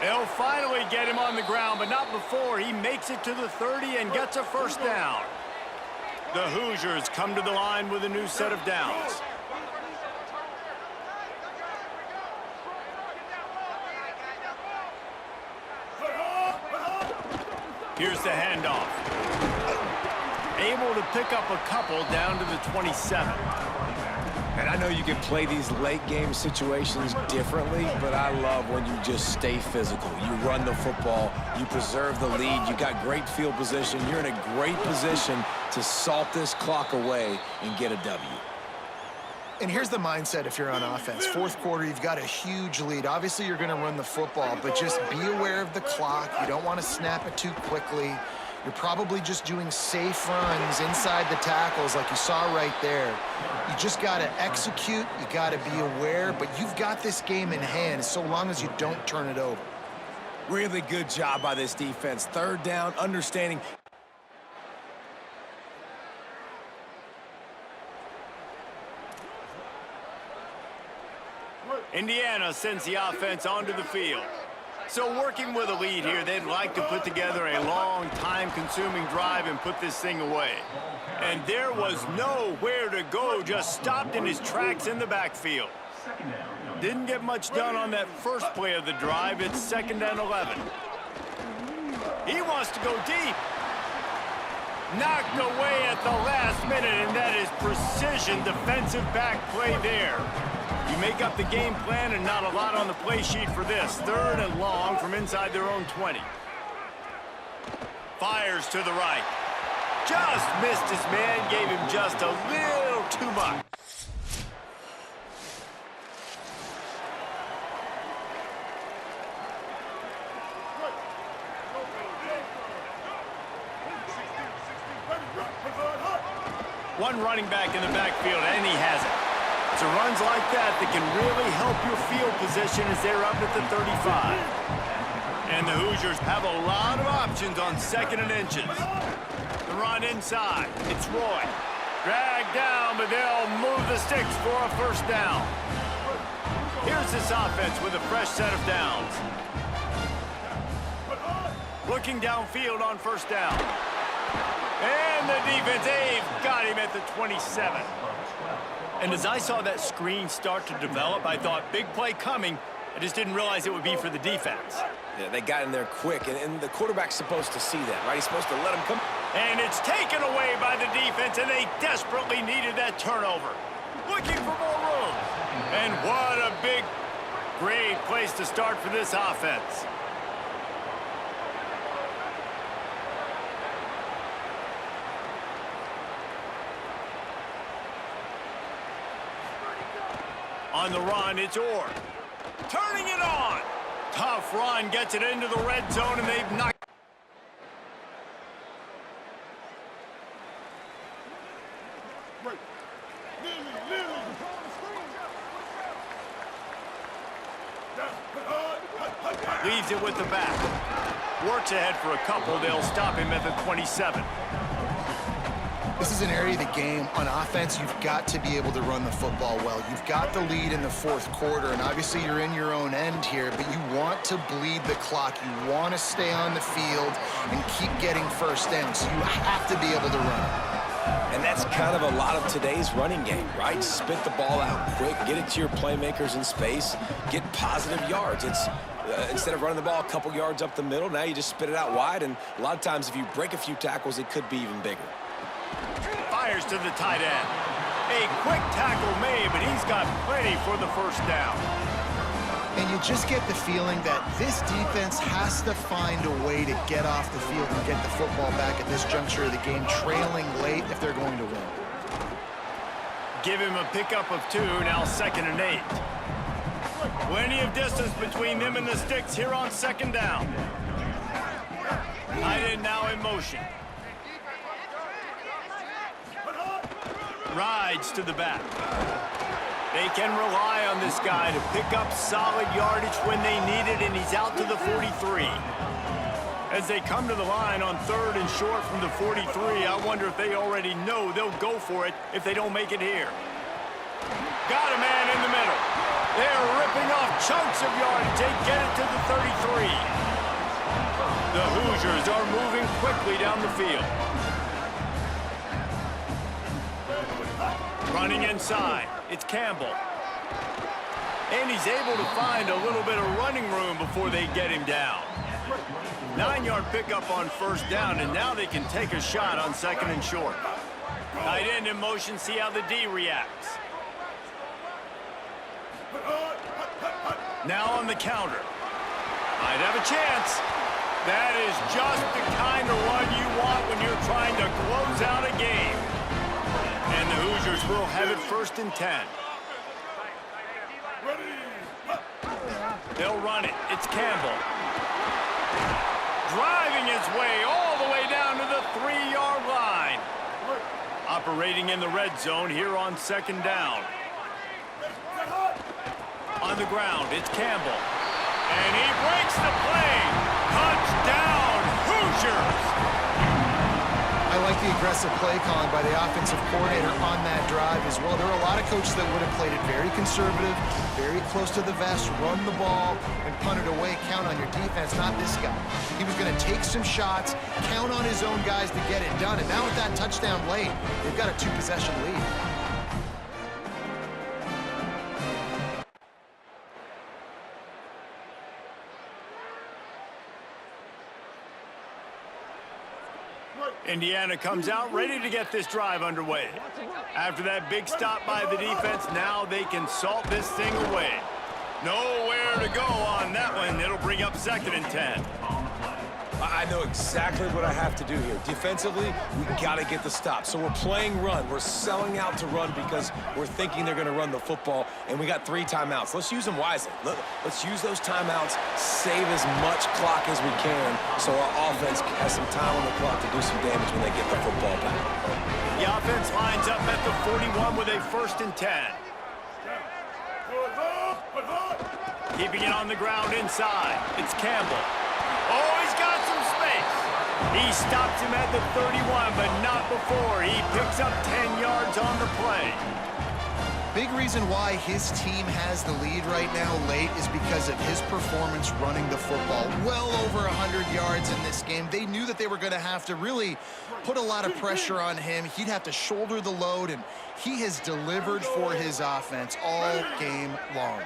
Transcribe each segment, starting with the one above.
They'll finally get him on the ground, but not before he makes it to the 30 and gets a first down. The Hoosiers come to the line with a new set of downs. Here's the handoff. Able to pick up a couple down to the 27. And I know you can play these late game situations differently, but I love when you just stay physical. You run the football, you preserve the lead, you got great field position, you're in a great position to salt this clock away and get a W. And here's the mindset if you're on offense. Fourth quarter, you've got a huge lead. Obviously, you're going to run the football, but just be aware of the clock. You don't want to snap it too quickly. You're probably just doing safe runs inside the tackles like you saw right there. You just got to execute. You got to be aware, but you've got this game in hand so long as you don't turn it over. Really good job by this defense. Third down, understanding. Indiana sends the offense onto the field. So working with a lead here, they'd like to put together a long, time-consuming drive and put this thing away. And there was nowhere to go, just stopped in his tracks in the backfield. Didn't get much done on that first play of the drive. It's 2nd and 11. He wants to go deep. Knocked away at the last minute, and that is precision defensive back play there. You make up the game plan and not a lot on the play sheet for this. 3rd and long from inside their own 20. Fires to the right. Just missed his man, gave him just a little too much. One running back in the backfield, and he has it. It's runs like that that can really help your field position as they're up at the 35. And the Hoosiers have a lot of options on 2nd and inches. The run inside. It's Roy. Dragged down, but they'll move the sticks for a first down. Here's this offense with a fresh set of downs. Looking downfield on first down. And the defense, they've got him at the 27. And as I saw that screen start to develop, I thought, big play coming. I just didn't realize it would be for the defense. Yeah, they got in there quick, and the quarterback's supposed to see that, right? He's supposed to let him come. And it's taken away by the defense, and they desperately needed that turnover. Looking for more room. And what a big, great place to start for this offense. On the run, it's Orr. Turning it on. Tough run, gets it into the red zone, and they've knocked. Leaves it with the back. Works ahead for a couple. They'll stop him at the 27. This is an area of the game. On offense, you've got to be able to run the football well. You've got the lead in the fourth quarter, and obviously you're in your own end here, but you want to bleed the clock. You want to stay on the field and keep getting first downs. So you have to be able to run it. And that's kind of a lot of today's running game, right? Spit the ball out quick, get it to your playmakers in space, get positive yards. It's instead of running the ball a couple yards up the middle, now you just spit it out wide, and a lot of times if you break a few tackles, it could be even bigger. Fires to the tight end. A quick tackle made, but he's got plenty for the first down. And you just get the feeling that this defense has to find a way to get off the field and get the football back at this juncture of the game, trailing late if they're going to win. Give him a pickup of 2, now 2nd and 8. Plenty of distance between them and the sticks here on 2nd down. Tight end now in motion. Rides to the back. They can rely on this guy to pick up solid yardage when they need it, and he's out to the 43. As they come to the line on 3rd and short from the 43, I wonder if they already know they'll go for it if they don't make it here. Got a man in the middle. They're ripping off chunks of yardage. They get it to the 33. The Hoosiers are moving quickly down the field. Running inside, it's Campbell. And he's able to find a little bit of running room before they get him down. 9-yard pickup on first down, and now they can take a shot on second and short. Tight end in motion, see how the D reacts. Now on the counter. Might have a chance. That is just the kind of run you want when you're trying to close out a game. And the Hoosiers will have it first and 10. They'll run it. It's Campbell. Driving his way all the way down to the 3-yard line. Operating in the red zone here on second down. On the ground, it's Campbell. And he breaks the play. Touchdown, Hoosiers! I like the aggressive play calling by the offensive coordinator on that drive as well. There are a lot of coaches that would have played it very conservative, very close to the vest, run the ball, and punt it away, count on your defense. Not this guy. He was going to take some shots, count on his own guys to get it done. And now with that touchdown late, they've got a 2-possession lead. Indiana comes out ready to get this drive underway. After that big stop by the defense, now they can salt this thing away. Nowhere to go on that one. It'll bring up second and 10. I know exactly what I have to do here. Defensively, we got to get the stop. So we're playing run. We're selling out to run because we're thinking they're going to run the football, and we got 3 timeouts. Let's use them wisely. Let's use those timeouts, save as much clock as we can so our offense has some time on the clock to do some damage when they get the football back. The offense lines up at the 41 with a first and 10. Keeping it on the ground inside. It's Campbell. Oh, he's got some space. He stops him at the 31, but not before. He picks up 10 yards on the play. Big reason why his team has the lead right now late is because of his performance running the football. Well over 100 yards in this game. They knew that they were going to have to really put a lot of pressure on him. He'd have to shoulder the load, and he has delivered for his offense all game long.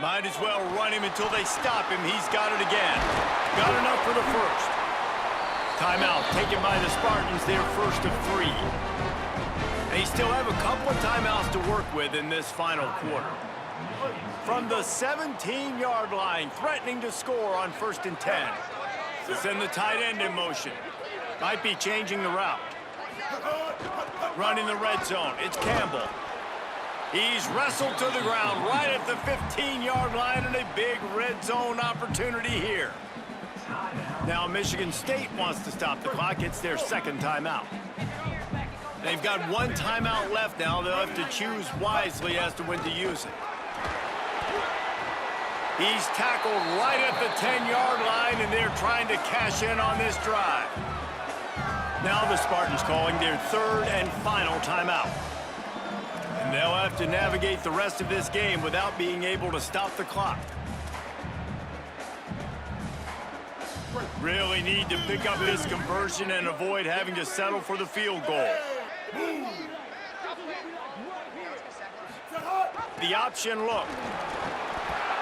Might as well run him until they stop him. He's got it again. Got enough for the first. Timeout taken by the Spartans, their first of 3. They still have a couple of timeouts to work with in this final quarter. From the 17-yard line, threatening to score on first and 10. To send the tight end in motion. Might be changing the route. Running the red zone, it's Campbell. He's wrestled to the ground right at the 15-yard line, and a big red zone opportunity here. Now Michigan State wants to stop the clock. It's their second timeout. They've got 1 timeout left now. They'll have to choose wisely as to when to use it. He's tackled right at the 10-yard line, and they're trying to cash in on this drive. Now the Spartans calling their third and final timeout. And they'll have to navigate the rest of this game without being able to stop the clock. Really need to pick up this conversion and avoid having to settle for the field goal. The option look.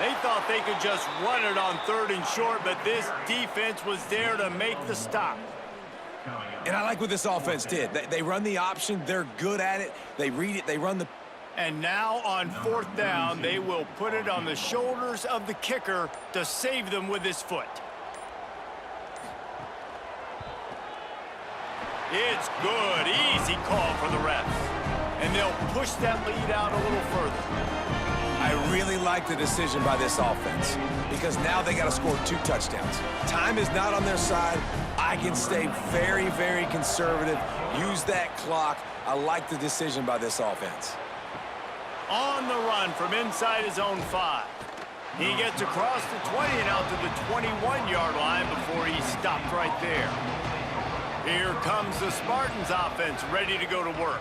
They thought they could just run it on third and short, but this defense was there to make the stop. And I like what this offense did. They run the option. They're good at it. They read it. They run the... And now on fourth down, they will put it on the shoulders of the kicker to save them with his foot. It's good. Easy call for the refs. And they'll push that lead out a little further. I really like the decision by this offense because now they got to score 2 touchdowns. Time is not on their side. I can stay very, very conservative, use that clock. I like the decision by this offense. On the run from inside his own 5. He gets across the 20 and out to the 21-yard line before he's stopped right there. Here comes the Spartans offense ready to go to work.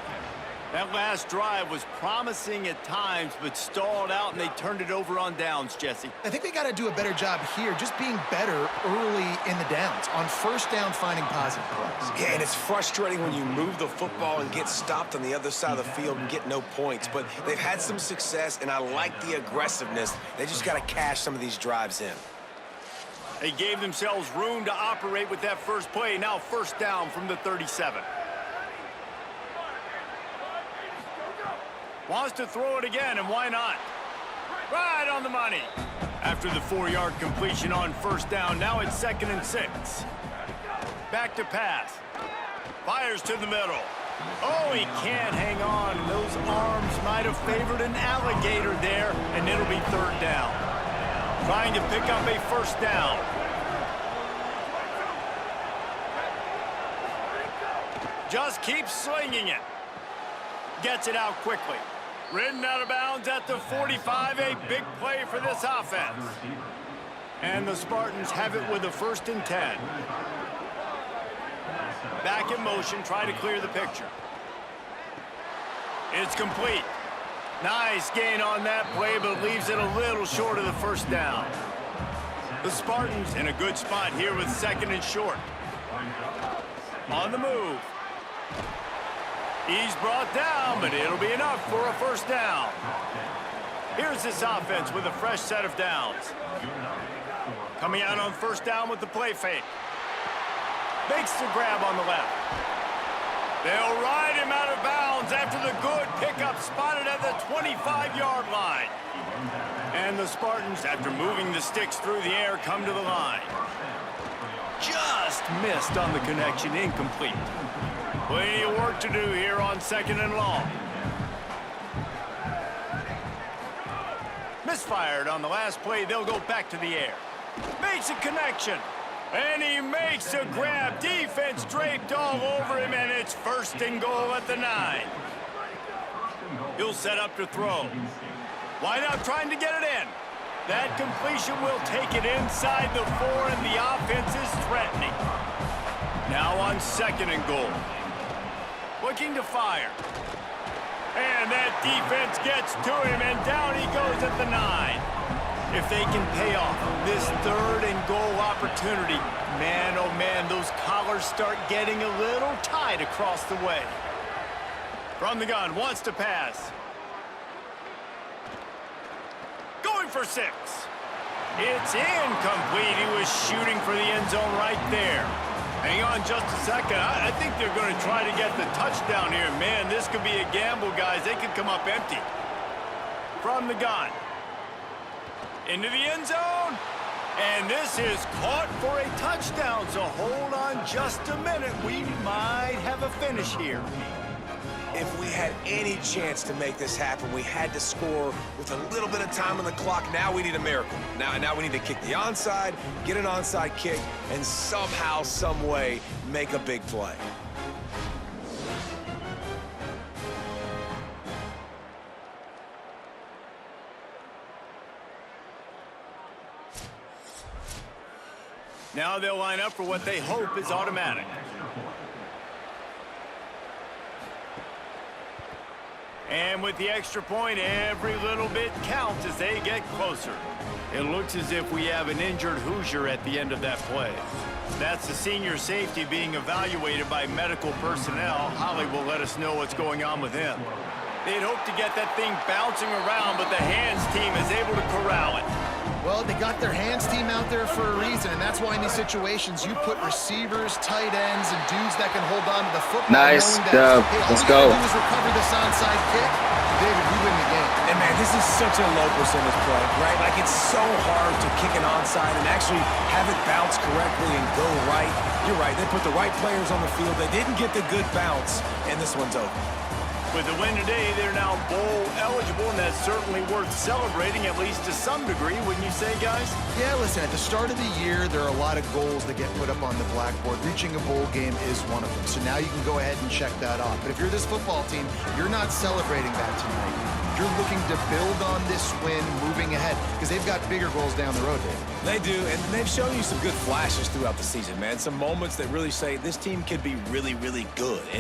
That last drive was promising at times, but stalled out, and they turned it over on downs, Jesse. I think they got to do a better job here, just being better early in the downs, on first down finding positive plays. Yeah, and it's frustrating when you move the football and get stopped on the other side of the field and get no points. But they've had some success, and I like the aggressiveness. They just got to cash some of these drives in. They gave themselves room to operate with that first play. Now first down from the 37. Wants to throw it again, and why not? Right on the money. After the 4-yard completion on first down, now it's 2nd and 6. Back to pass. Fires to the middle. Oh, he can't hang on. Those arms might have favored an alligator there, and it'll be 3rd down. Trying to pick up a first down. Just keeps slinging it. Gets it out quickly. Ridden out of bounds at the 45, a big play for this offense. And the Spartans have it with a 1st and 10. Back in motion, try to clear the picture. It's complete. Nice gain on that play, but leaves it a little short of the first down. The Spartans in a good spot here with 2nd and short. On the move. He's brought down, but it'll be enough for a first down. Here's this offense with a fresh set of downs. Coming out on first down with the play fake. Makes the grab on the left. They'll ride him out of bounds after the good pickup spotted at the 25-yard line. And the Spartans, after moving the sticks through the air, come to the line. Just missed on the connection, incomplete. Plenty of work to do here on 2nd and long. Misfired on the last play. They'll go back to the air. Makes a connection. And he makes a grab. Defense draped all over him, and it's 1st and goal at the 9. He'll set up to throw. Wide out trying to get it in. That completion will take it inside the 4, and the offense is threatening. Now on 2nd and goal. Looking to fire. And that defense gets to him, and down he goes at the 9. If they can pay off this 3rd and goal opportunity, man, oh man, those collars start getting a little tight across the way. From the gun, wants to pass. Going for 6. It's incomplete. He was shooting for the end zone right there. Hang on just a second. I think they're going to try to get the touchdown here. Man, this could be a gamble, guys. They could come up empty. From the gun. Into the end zone. And this is caught for a touchdown. So hold on just a minute. We might have a finish here. If we had any chance to make this happen, we had to score with a little bit of time on the clock. Now we need a miracle. Now we need to kick the onside, get an onside kick, and somehow, some way, make a big play. Now they'll line up for what they hope is automatic. And with the extra point, every little bit counts as they get closer. It looks as if we have an injured Hoosier at the end of that play. That's the senior safety being evaluated by medical personnel. Holly will let us know what's going on with him. They'd hope to get that thing bouncing around, but the hands team is able to corral it. Well, they got their hands team out there for a reason, and that's why in these situations you put receivers, tight ends, and dudes that can hold on to the football. Nice, that, hey, let's go. All we do is recover this onside kick. David, we win the game. And man, this is such a low percentage play, right? Like, it's so hard to kick an onside and actually have it bounce correctly and go right. You're right, they put the right players on the field. They didn't get the good bounce, and this one's over. With the win today, they're now bowl eligible, and that's certainly worth celebrating, at least to some degree, wouldn't you say, guys? Yeah, listen, at the start of the year, there are a lot of goals that get put up on the blackboard. Reaching a bowl game is one of them. So now you can go ahead and check that off. But if you're this football team, you're not celebrating that tonight. You're looking to build on this win moving ahead because they've got bigger goals down the road, Dave. They do, and they've shown you some good flashes throughout the season, man. Some moments that really say this team could be really, really good.